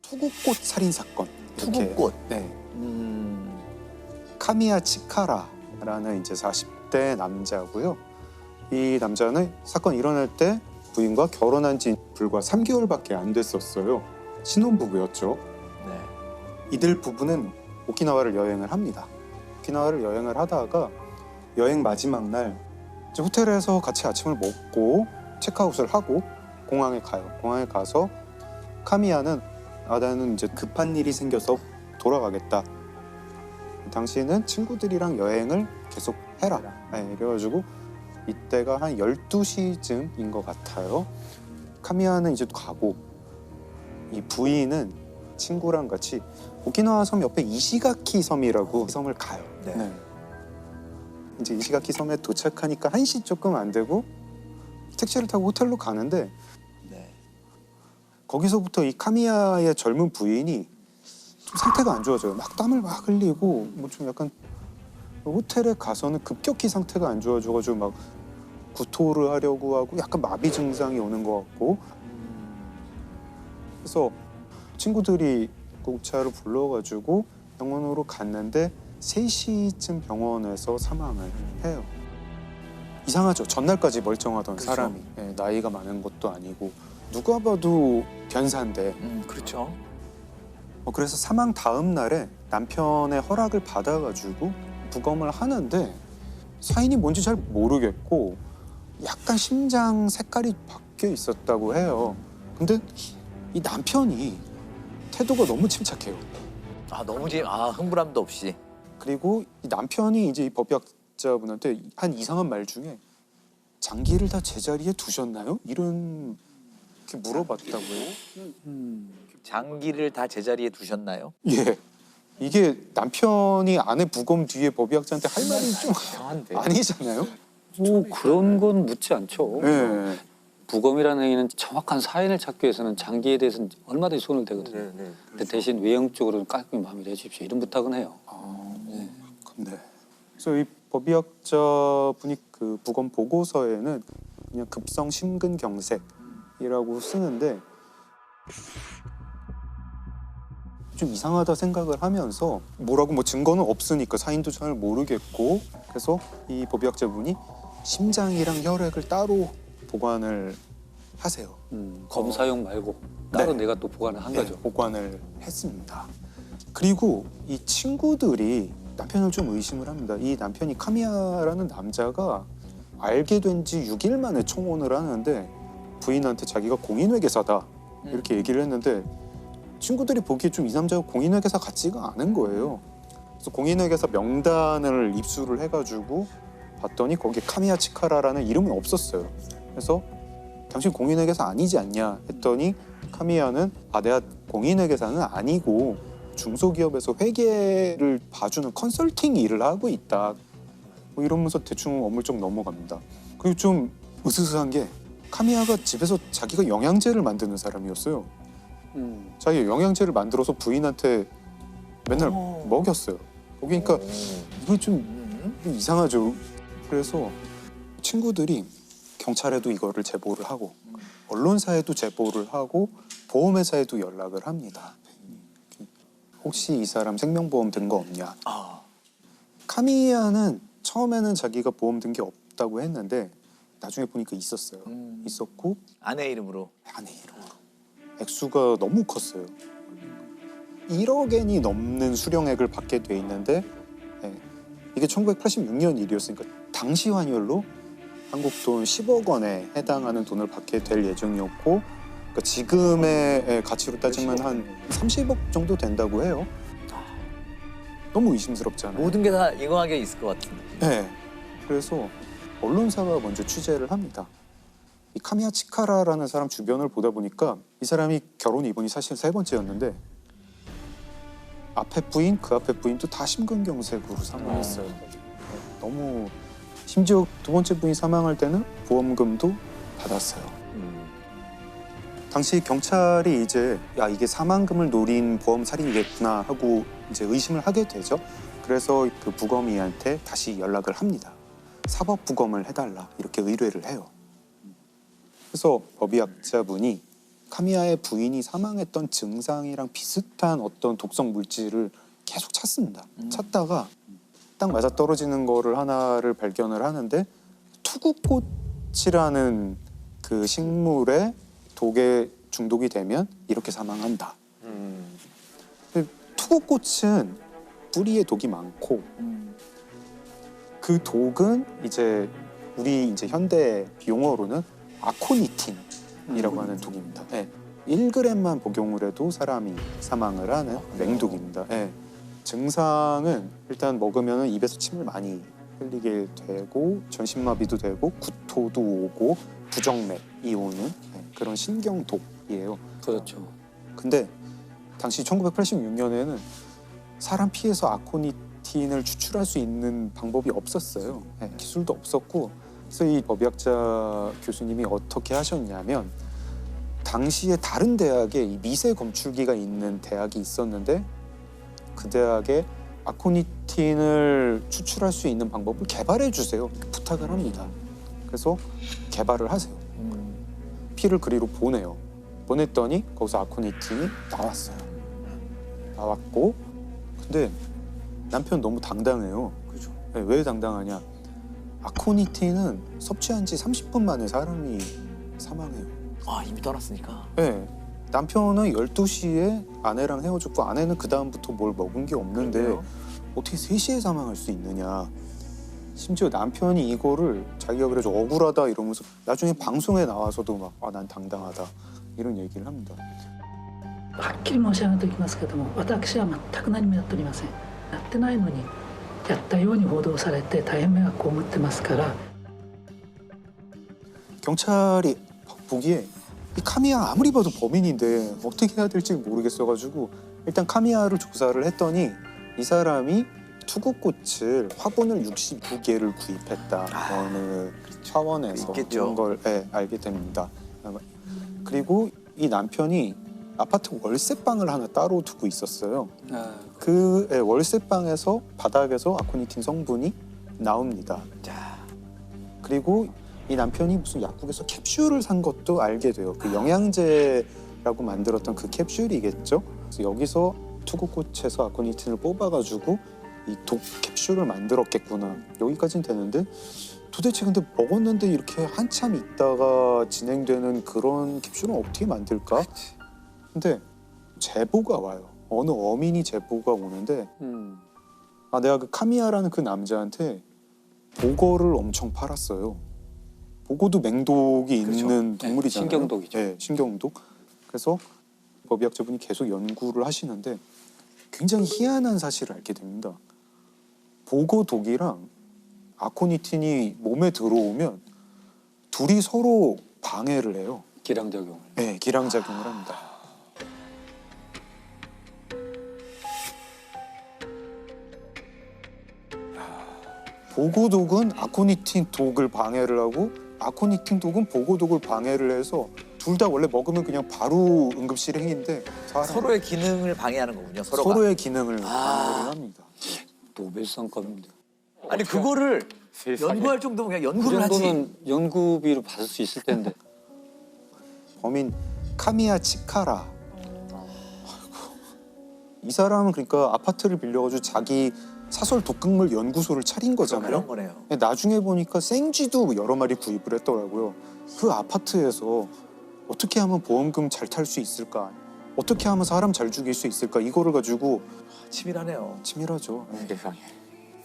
투구꽃 살인 사건. 이렇게. 투구꽃. 네. 카미야 치카라라는 이제 40대 남자고요. 이 남자는 사건 일어날 때 부인과 결혼한 지 불과 3개월밖에 안 됐었어요. 신혼부부였죠. 네. 이들 부부는 오키나와를 여행을 합니다. 오키나와를 여행을 하다가 여행 마지막 날 이제 호텔에서 같이 아침을 먹고 체크아웃을 하고 공항에 가요. 공항에 가서 카미야는 나는 이제 급한 일이 생겨서 돌아가겠다. 당신은 친구들이랑 여행을 계속 해라. 네, 그래가지고 이때가 한 12시쯤인 것 같아요. 카미야는 이제 가고 이 부인은 친구랑 같이 오키나와 섬 옆에 이시가키 섬이라고 섬을 가요. 네. 네. 이제 이시가키 섬에 도착하니까 1시 조금 안 되고 택시를 타고 호텔로 가는데 네. 거기서부터 이 카미야의 젊은 부인이 좀 상태가 안 좋아져요. 막 땀을 막 흘리고 뭐 좀 약간 호텔에 가서는 급격히 상태가 안 좋아져가지고 막 구토를 하려고 하고 약간 마비 증상이 오는 것 같고 그래서 친구들이 구급차를 불러가지고 병원으로 갔는데 3시쯤 병원에서 사망을 해요. 이상하죠. 전날까지 멀쩡하던 그렇죠. 사람이 나이가 많은 것도 아니고 누가 봐도 변사인데 그렇죠. 그래서 사망 다음 날에 남편의 허락을 받아가지고 부검을 하는데 사인이 뭔지 잘 모르겠고 약간 심장 색깔이 바뀌어 있었다고 해요. 근데 이 남편이 태도가 너무 침착해요. 너무 흥분함도 없이. 그리고 이 남편이 이제 이 법의학자분한테 한 이상한 말 중에 장기를 다 제자리에 두셨나요? 이런 게 물어봤다고요. 장기를 다 제자리에 두셨나요? 예. 이게 남편이 아내 부검 뒤에 법의학자한테 할 말이 좀 이상한데. 아니잖아요. 뭐 그런 건 묻지 않죠. 예. 부검이라는 행위는 정확한 사인을 찾기 위해서는 장기에 대해서는 얼마든지 손을 대거든요. 근데 대신 외형적으로는 깔끔히 마무리해 주십시오. 이런 부탁은 해요. 네. 네. 그래서 이 법의학자분이 그 부검 보고서에는 그냥 급성 심근경색이라고 쓰는데 좀 이상하다 생각을 하면서 뭐라고 뭐 증거는 없으니까 사인도 잘 모르겠고 그래서 이 법의학자분이 심장이랑 혈액을 따로 보관을 하세요. 검사용 말고 따로 네. 내가 또 보관을 한 네, 거죠. 보관을 했습니다. 그리고 이 친구들이 남편을 좀 의심을 합니다. 이 남편이 카미야라는 남자가 알게 된 지 6일 만에 청혼을 하는데 부인한테 자기가 공인회계사다 이렇게 얘기를 했는데 친구들이 보기에 좀 이 남자가 공인회계사 같지가 않은 거예요. 그래서 공인회계사 명단을 입수를 해가지고 봤더니 거기에 카미야 치카라라는 이름은 없었어요. 그래서 당신 공인회계사 아니지 않냐 했더니 카미야는 내가 공인회계사는 아니고 중소기업에서 회계를 봐주는 컨설팅 일을 하고 있다. 뭐 이러면서 대충 어물쩍 넘어갑니다. 그리고 좀 으스스한 게 카미야가 집에서 자기가 영양제를 만드는 사람이었어요. 자기가 영양제를 만들어서 부인한테 맨날 먹였어요. 그러니까 이거 좀 이상하죠. 그래서 친구들이 경찰에도 이거를 제보를 하고 언론사에도 제보를 하고 보험회사에도 연락을 합니다. 혹시 이 사람 생명보험 든 거 없냐? 카미야는 처음에는 자기가 보험 든 게 없다고 했는데 나중에 보니까 있었어요. 있었고 아내 이름으로. 아내 이름으로. 액수가 너무 컸어요. 1억 엔이 넘는 수령액을 받게 돼 있는데 이게 1986년 일이었으니까 당시 환율로 한국 돈 10억 원에 해당하는 돈을 받게 될 예정이었고 그러니까 지금의 가치로 따지면 한 30억 정도 된다고 해요. 너무 의심스럽잖아요. 모든 게 다 인정하게 있을 것 같은데. 네. 그래서 언론사가 먼저 취재를 합니다. 이 카미야 치카라라는 사람 주변을 보다 보니까 이 사람이 결혼 이번이 사실 3번째였는데 앞에 부인, 그 앞에 부인도 다 심근경색으로 사망했어요. 너무 심지어 2번째 부인 사망할 때는 보험금도 받았어요. 당시 경찰이 이제 이게 사망금을 노린 보험 살인이겠구나 하고 이제 의심을 하게 되죠. 그래서 그 부검이한테 다시 연락을 합니다. 사법 부검을 해달라 이렇게 의뢰를 해요. 그래서 법의학자분이 카미야의 부인이 사망했던 증상이랑 비슷한 어떤 독성 물질을 계속 찾습니다. 찾다가 딱 맞아 떨어지는 거를 하나를 발견을 하는데 투구꽃이라는 그 식물의 독에 중독이 되면 이렇게 사망한다. 근데 투구꽃은 뿌리에 독이 많고 그 독은 이제 우리 이제 현대 용어로는 아코니틴이라고 하는 독입니다. 네. 1g만 복용을 해도 사람이 사망을 하는 맹독입니다. 네. 증상은 일단 먹으면 입에서 침을 많이 흘리게 되고 전신마비도 되고 구토도 오고 부정맥이 오는 그런 신경독이에요. 그렇죠. 근데 당시 1986년에는 사람 피에서 아코니틴을 추출할 수 있는 방법이 없었어요. 기술도 없었고 그래서 이 법의학자 교수님이 어떻게 하셨냐면 당시에 다른 대학에 이 미세 검출기가 있는 대학이 있었는데 그 대학에 아코니틴을 추출할 수 있는 방법을 개발해 주세요. 부탁을 합니다. 그래서 개발을 하세요. 피를 그리로 보내요. 보냈더니 거기서 아코니틴이 나왔어요. 나왔고 근데 남편 너무 당당해요. 그죠? 네, 왜 당당하냐? 아코니틴은 섭취한 지 30분 만에 사람이 사망해요. 아 이미 떠났으니까. 네. 남편은 12시에 아내랑 헤어졌고 아내는 그 다음부터 뭘 먹은 게 없는데 그래요? 어떻게 3시에 사망할 수 있느냐. 심지어 남편이 이거를 자기가 그래서 억울하다 이러면서 나중에 방송에 나와서도 막 아 난 당당하다 이런 얘기를 합니다. はっきり申し上げておきますけども、私は全く何もやっておりません。やってないのにやったように報道されて大変迷惑を被ってますから。 경찰이 보기에 이 카미야 아무리 봐도 범인인데 어떻게 해야 될지 모르겠어가지고 일단 카미야를 조사를 했더니 이 사람이 투구꽃을 화분을 69개를 구입했다. 어느 차원에서 있겠죠. 이런 걸 알게 됩니다. 그리고 이 남편이 아파트 월세방을 하나 따로 두고 있었어요. 그 월세방에서 바닥에서 아코니틴 성분이 나옵니다. 자, 그리고 이 남편이 무슨 약국에서 캡슐을 산 것도 알게 돼요. 그 영양제라고 만들었던 그 캡슐이겠죠. 그래서 여기서 투구꽃에서 아코니틴을 뽑아가지고 이 독 캡슐을 만들었겠구나. 여기까지는 되는데 도대체 근데 먹었는데 이렇게 한참 있다가 진행되는 그런 캡슐은 어떻게 만들까? 근데 제보가 와요. 어느 어민이 제보가 오는데 아 내가 그 카미야라는 그 남자한테 보거를 엄청 팔았어요. 보고도 맹독이 그렇죠. 있는 동물이잖아요. 신경독이죠. 네, 신경독. 그래서 법의학자분이 계속 연구를 하시는데 굉장히 희한한 사실을 알게 됩니다. 보고독이랑 아코니틴이 몸에 들어오면 둘이 서로 방해를 해요. 기량작용. 네, 기량작용을 합니다. 보고독은 아코니틴 독을 방해를 하고 아코니틴 독은 보고독을 방해를 해서 둘 다 원래 먹으면 그냥 바로 응급실 행인데 서로의 기능을 방해하는 거군요. 서로가. 서로의 기능을 방해를 합니다. 노벨상급인데. 아니 그거를 연구할 정도면 그냥 그 연구를 하지. 정도는 연구비로 받을 수 있을 텐데. 범인 카미야 치카라. 아이고. 이 사람은 그러니까 아파트를 빌려가지고 자기 사설 독극물 연구소를 차린 거잖아요. 그런 거네요. 나중에 보니까 생쥐도 여러 마리 구입을 했더라고요. 그 아파트에서 어떻게 하면 보험금 잘 탈 수 있을까? 어떻게 하면 사람 잘 죽일 수 있을까? 이거를 가지고 치밀하네요. 치밀하죠. 세상에.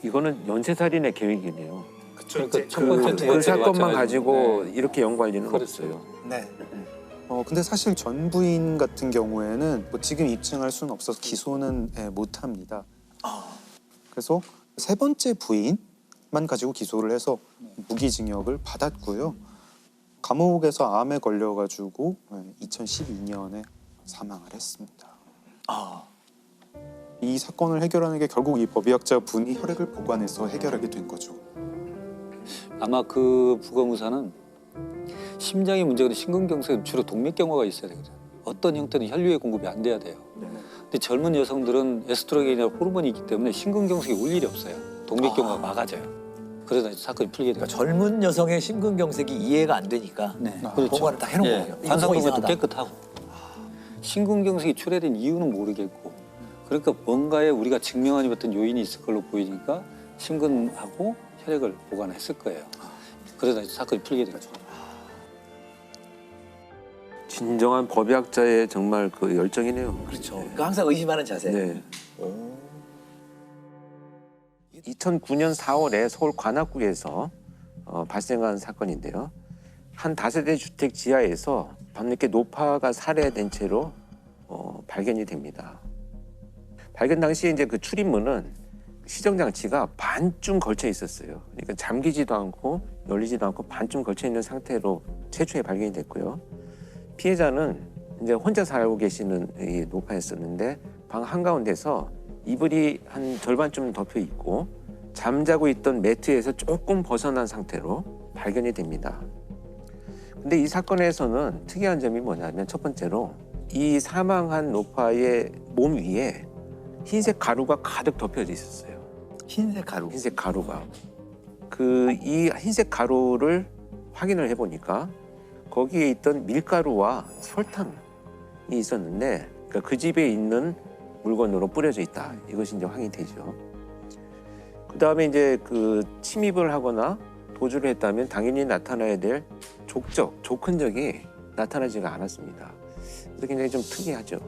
이거는 연쇄살인의 계획이네요. 그러니까 첫 번째, 두 그 번째 사건만 가지고 네. 이렇게 연구할 리는 그렇죠. 없어요. 네. 근데 사실 전 부인 같은 경우에는 뭐 지금 입증할 수는 없어서 기소는 못합니다. 그래서 세 번째 부인만 가지고 기소를 해서 무기징역을 받았고요. 감옥에서 암에 걸려가지고 2012년에 사망을 했습니다. 이 사건을 해결하는 게 결국 이 법의학자 분이 혈액을 보관해서 해결하게 된 거죠. 아마 그 부검의사는 심장이 문제가 심근경색은 주로 동맥경화가 있어야 되거든요. 어떤 형태는 혈류의 공급이 안 돼야 돼요. 근데 젊은 여성들은 에스트로겐이나 호르몬이 있기 때문에 심근경색이 올 일이 없어요. 동맥경화가 막아져요. 그러다 사건이 풀리게 돼요. 그러니까 젊은 여성의 심근경색이 이해가 안 되니까 네. 보관을 다 해놓은 거예요. 이거 관상동에도 이상하다. 깨끗하고. 심근경색이 출혈된 이유는 모르겠고 그러니까 뭔가에 우리가 증명하지 못한 요인이 있을 걸로 보이니까 심근하고 혈액을 보관했을 거예요. 그러다 사건이 풀게 된 거죠. 진정한 법의학자의 정말 그 열정이네요. 그렇죠. 네. 그러니까 항상 의심하는 자세. 네. 오. 2009년 4월에 서울 관악구에서 발생한 사건인데요. 한 다세대 주택 지하에서 밤늦게 노파가 살해된 채로 발견이 됩니다. 발견 당시에 이제 그 출입문은 시정 장치가 반쯤 걸쳐 있었어요. 그러니까 잠기지도 않고 열리지도 않고 반쯤 걸쳐 있는 상태로 최초에 발견이 됐고요. 피해자는 이제 혼자 살고 계시는 이 노파였었는데 방 한가운데서 이불이 한 절반쯤 덮여 있고 잠자고 있던 매트에서 조금 벗어난 상태로 발견이 됩니다. 근데 이 사건에서는 특이한 점이 뭐냐면 첫 번째로 이 사망한 노파의 몸 위에 흰색 가루가 가득 덮여져 있었어요. 흰색 가루. 흰색 가루가. 이 흰색 가루를 확인을 해보니까 거기에 있던 밀가루와 설탕이 있었는데 그러니까 그 집에 있는 물건으로 뿌려져 있다. 이것이 이제 확인이 되죠. 그 다음에 이제 그 침입을 하거나 도주를 했다면 당연히 나타나야 될 족 흔적이 나타나지가 않았습니다. 그래서 굉장히 좀 특이하죠.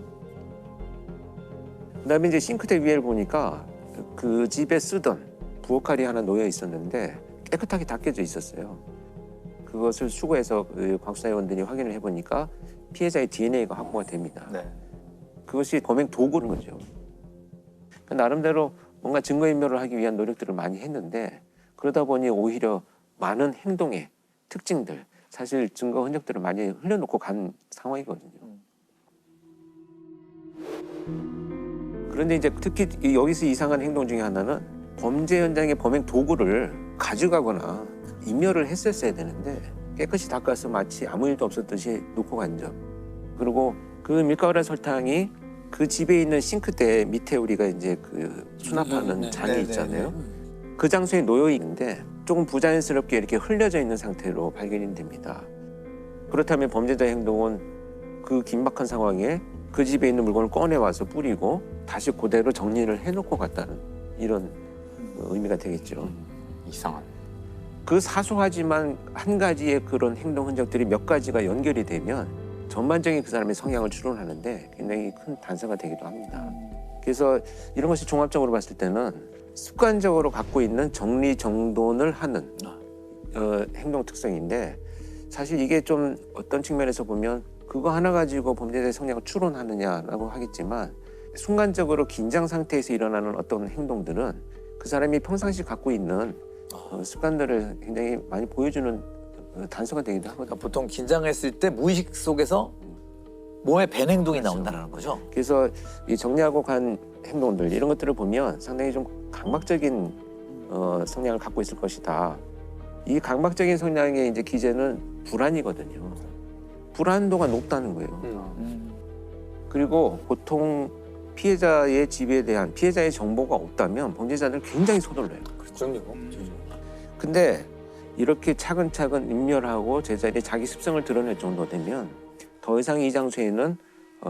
그 다음에 이제 싱크대 위를 보니까 그 집에 쓰던 부엌칼이 하나 놓여 있었는데 깨끗하게 닦여져 있었어요. 그것을 수거해서 그 과학수사위원들이 확인을 해보니까 피해자의 DNA가 확보가 됩니다. 네. 그것이 범행 도구인 거죠. 그러니까 나름대로 뭔가 증거인멸을 하기 위한 노력들을 많이 했는데 그러다 보니 오히려 많은 행동의 특징들, 사실 증거 흔적들을 많이 흘려놓고 간 상황이거든요. 그런데 이제 특히 여기서 이상한 행동 중에 하나는 범죄 현장의 범행 도구를 가져가거나 인멸을 했었어야 되는데 깨끗이 닦아서 마치 아무 일도 없었듯이 놓고 간 점. 그리고 그 밀가루랑 설탕이 그 집에 있는 싱크대 밑에 우리가 이제 그 수납하는 장이 있잖아요. 그 장소에 놓여 있는데 조금 부자연스럽게 이렇게 흘려져 있는 상태로 발견이 됩니다. 그렇다면 범죄자의 행동은 그 긴박한 상황에 그 집에 있는 물건을 꺼내와서 뿌리고 다시 그대로 정리를 해놓고 갔다는 이런 의미가 되겠죠. 이상한. 그 사소하지만 한 가지의 그런 행동 흔적들이 몇 가지가 연결이 되면 전반적인 그 사람의 성향을 추론하는데 굉장히 큰 단서가 되기도 합니다. 그래서 이런 것이 종합적으로 봤을 때는 습관적으로 갖고 있는 정리정돈을 하는 행동 특성인데 사실 이게 좀 어떤 측면에서 보면 그거 하나 가지고 범죄자의 성향을 추론하느냐라고 하겠지만 순간적으로 긴장 상태에서 일어나는 어떤 행동들은 그 사람이 평상시 갖고 있는 습관들을 굉장히 많이 보여주는 단서가 되기도 하거든요. 그러니까 보통 긴장했을 때 무의식 속에서 몸에 밴 행동이 나온다는 거죠. 그래서 이 정리하고 간 행동들 이런 것들을 보면 상당히 좀 강박적인 성향을 갖고 있을 것이다. 이 강박적인 성향의 이제 기제는 불안이거든요. 불안도가 높다는 거예요. 그리고 보통 피해자의 집에 대한 피해자의 정보가 없다면 범죄자들은 굉장히 서둘러요. 그럼요. 근데 이렇게 차근차근 인멸하고 제자리에 자기 습성을 드러낼 정도 되면 더 이상 이 장소에는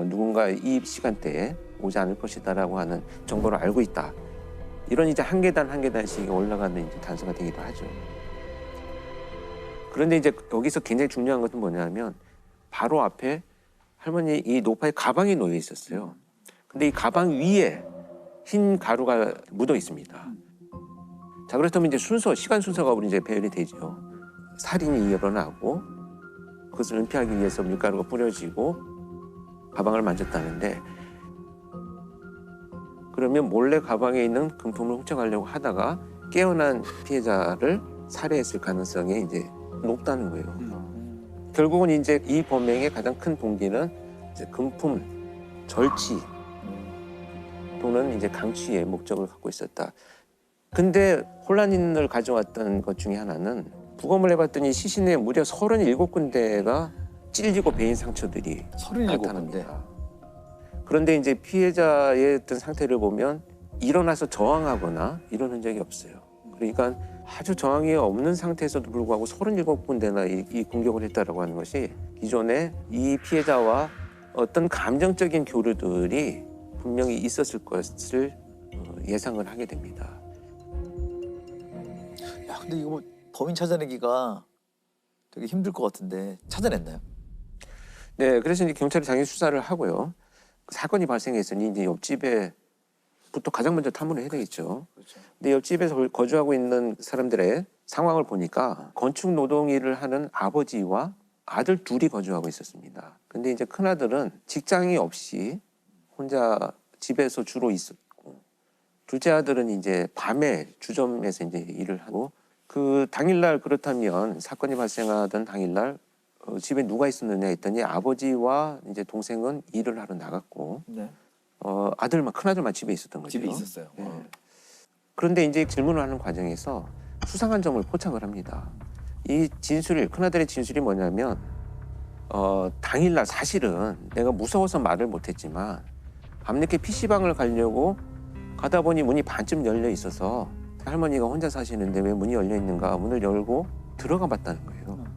누군가 이 시간대에 오지 않을 것이다라고 하는 정보를 알고 있다. 이런 이제 한 계단 한 계단씩 올라가는 이제 단서가 되기도 하죠. 그런데 이제 여기서 굉장히 중요한 것은 뭐냐면 바로 앞에 할머니 이 노파의 가방이 놓여 있었어요. 근데 이 가방 위에 흰 가루가 묻어 있습니다. 자, 그렇다면 이제 시간 순서가 우리 이제 배열이 되죠. 살인이 일어나고 그것을 은폐하기 위해서 밀가루가 뿌려지고 가방을 만졌다는데 그러면 몰래 가방에 있는 금품을 훔쳐가려고 하다가 깨어난 피해자를 살해했을 가능성이 이제 높다는 거예요. 결국은 이제 이 범행의 가장 큰 동기는 이제 금품 절취 또는 이제 강취의 목적을 갖고 있었다. 근데 혼란을 가져왔던 것 중에 하나는 부검을 해봤더니 시신에 무려 37군데가 찔리고 베인 상처들이 37군데. 나타납니다. 그런데 이제 피해자의 어떤 상태를 보면 일어나서 저항하거나 이런 흔적이 없어요. 그러니까 아주 저항이 없는 상태에서도 불구하고 37군데나 이 공격을 했다라고 하는 것이 기존에 이 피해자와 어떤 감정적인 교류들이 분명히 있었을 것을 예상을 하게 됩니다. 야, 근데 이거 뭐 범인 찾아내기가 되게 힘들 것 같은데 찾아냈나요? 네, 그래서 이제 경찰이 당연히 수사를 하고요. 사건이 발생했으니 이제 옆집에부터 가장 먼저 탐문을 해야 되겠죠. 그렇죠. 근데 옆집에서 거주하고 있는 사람들의 상황을 보니까 건축 노동 일을 하는 아버지와 아들 둘이 거주하고 있었습니다. 근데 이제 큰아들은 직장이 없이 혼자 집에서 주로 있었고, 둘째 아들은 이제 밤에 주점에서 이제 일을 하고, 그 당일날 그렇다면 사건이 발생하던 당일날 집에 누가 있었느냐 했더니 아버지와 이제 동생은 일을 하러 나갔고, 네. 아들만 큰아들만 집에 있었던 거죠. 집에 있었어요. 네. 그런데 이제 질문을 하는 과정에서 수상한 점을 포착을 합니다. 이 진술이 큰아들의 진술이 뭐냐면 당일날 사실은 내가 무서워서 말을 못했지만 밤늦게 PC방을 가려고 가다 보니 문이 반쯤 열려 있어서 할머니가 혼자 사시는데 왜 문이 열려 있는가 문을 열고 들어가 봤다는 거예요.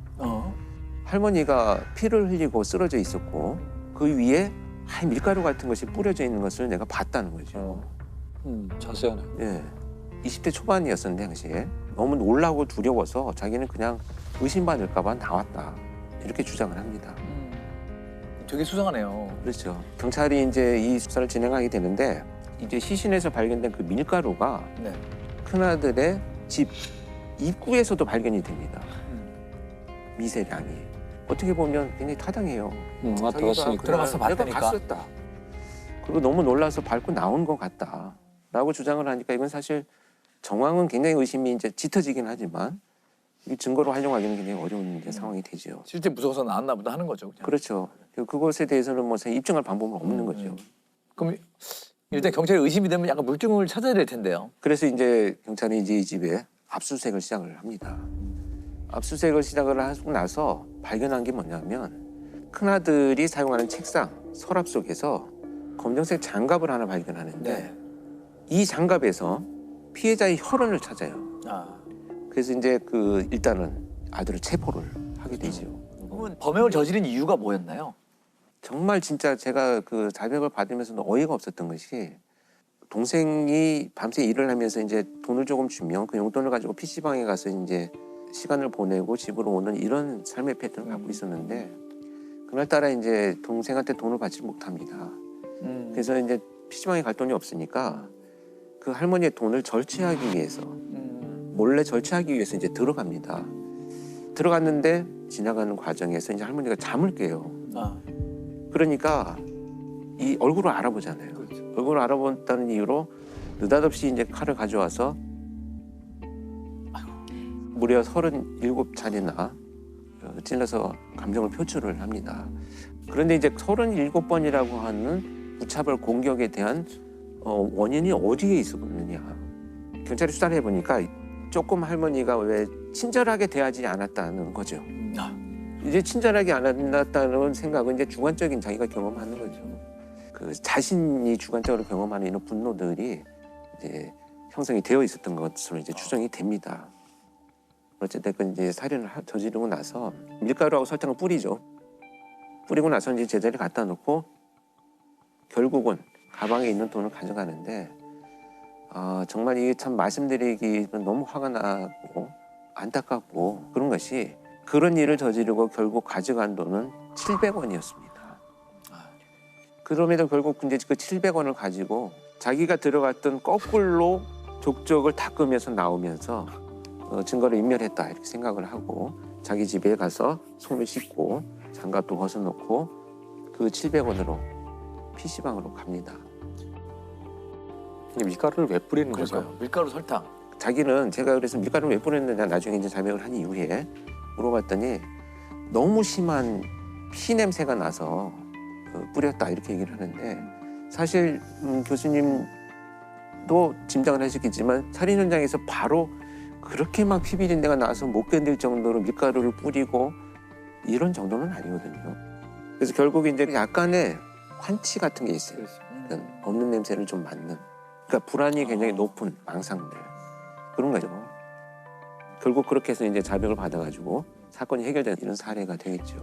할머니가 피를 흘리고 쓰러져 있었고 그 위에 하얀 밀가루 같은 것이 뿌려져 있는 것을 내가 봤다는 거죠. 자세하네. 예. 20대 초반이었었는데 당시에 너무 놀라고 두려워서 자기는 그냥 의심받을까 봐 나왔다. 이렇게 주장을 합니다. 되게 수상하네요. 그렇죠. 경찰이 이제 이 수사를 진행하게 되는데 이제 시신에서 발견된 그 밀가루가 네. 큰아들의 집 입구에서도 발견이 됩니다. 미세량이. 어떻게 보면 굉장히 타당해요. 앞에 자기가 갔으니까. 들어가서 내가 봤다니까. 봤었다. 그리고 너무 놀라서 밟고 나온 것 같다. 라고 주장을 하니까 이건 사실 정황은 굉장히 의심이 이제 짙어지긴 하지만 이 증거로 활용하기는 굉장히 어려운 이제 상황이 되죠. 실제 무서워서 나왔나 보다 하는 거죠. 그냥. 그렇죠. 그것에 대해서는 뭐 입증할 방법은 없는 거죠. 그럼 일단 경찰이 의심이 되면 약간 물증을 찾아야 될 텐데요. 그래서 이제 경찰이 이제 이 집에 압수수색을 시작을 합니다. 압수수색을 시작을 하고 나서 발견한 게 뭐냐면 큰아들이 사용하는 책상, 서랍 속에서 검정색 장갑을 하나 발견하는데 이 장갑에서 피해자의 혈흔을 찾아요. 그래서 이제 일단은 아들을 체포를 하게 되죠. 그러면 범행을 저지른 이유가 뭐였나요? 정말 진짜 제가 그 자백을 받으면서도 어이가 없었던 것이 동생이 밤새 일을 하면서 이제 돈을 조금 주면 그 용돈을 가지고 PC방에 가서 이제 시간을 보내고 집으로 오는 이런 삶의 패턴을 갖고 있었는데 그날따라 이제 동생한테 돈을 받지 못합니다. 그래서 이제 PC방에 갈 돈이 없으니까 그 할머니의 돈을 절취하기 위해서 몰래 절취하기 위해서 이제 들어갑니다. 들어갔는데 지나가는 과정에서 이제 할머니가 잠을 깨요. 그러니까 이 얼굴을 알아보잖아요. 그렇죠. 얼굴을 알아본다는 이유로 느닷없이 이제 칼을 가져와서 무려 37차례나 찔러서 감정을 표출을 합니다. 그런데 이제 37번이라고 하는 무차별 공격에 대한 원인이 어디에 있었느냐. 경찰이 수사를 해보니까 조금 할머니가 왜 친절하게 대하지 않았다는 거죠. 이제 친절하게 안 한다는 생각은 이제 주관적인 자기가 경험하는 거죠. 그 자신이 주관적으로 경험하는 이런 분노들이 이제 형성이 되어 있었던 것으로 이제 추정이 됩니다. 어쨌든 이제 살인을 저지르고 나서 밀가루하고 설탕을 뿌리죠. 뿌리고 나서 이제 제자리에 갖다 놓고 결국은 가방에 있는 돈을 가져가는데 정말 이게 참 말씀드리기는 너무 화가 나고 안타깝고 그런 것이 그런 일을 저지르고 결국 가져간 돈은 700원이었습니다. 그럼에도 결국 이제 그 700원을 가지고 자기가 들어갔던 거꾸로 족적을 닦으면서 나오면서 증거를 인멸했다 이렇게 생각을 하고 자기 집에 가서 손을 씻고 장갑도 벗어놓고 그 700원으로 PC방으로 갑니다. 근데 밀가루를 왜 뿌리는 걸까요? 그러니까요. 밀가루 설탕. 자기는 제가 그래서 밀가루를 왜 뿌렸느냐 나중에 이제 자백을 한 이후에 물어봤더니 너무 심한 피 냄새가 나서 뿌렸다 이렇게 얘기를 하는데 사실 교수님도 짐작을 하셨겠지만 살인 현장에서 바로 그렇게 막 피 비린내가 나서 못 견딜 정도로 밀가루를 뿌리고 이런 정도는 아니거든요. 그래서 결국 이제 약간의 환치 같은 게 있어요. 그러니까 없는 냄새를 좀 맡는. 그러니까 불안이 굉장히 높은 망상들 그런 거죠. 결국 그렇게 해서 이제 자백을 받아가지고 사건이 해결된 이런 사례가 되겠죠.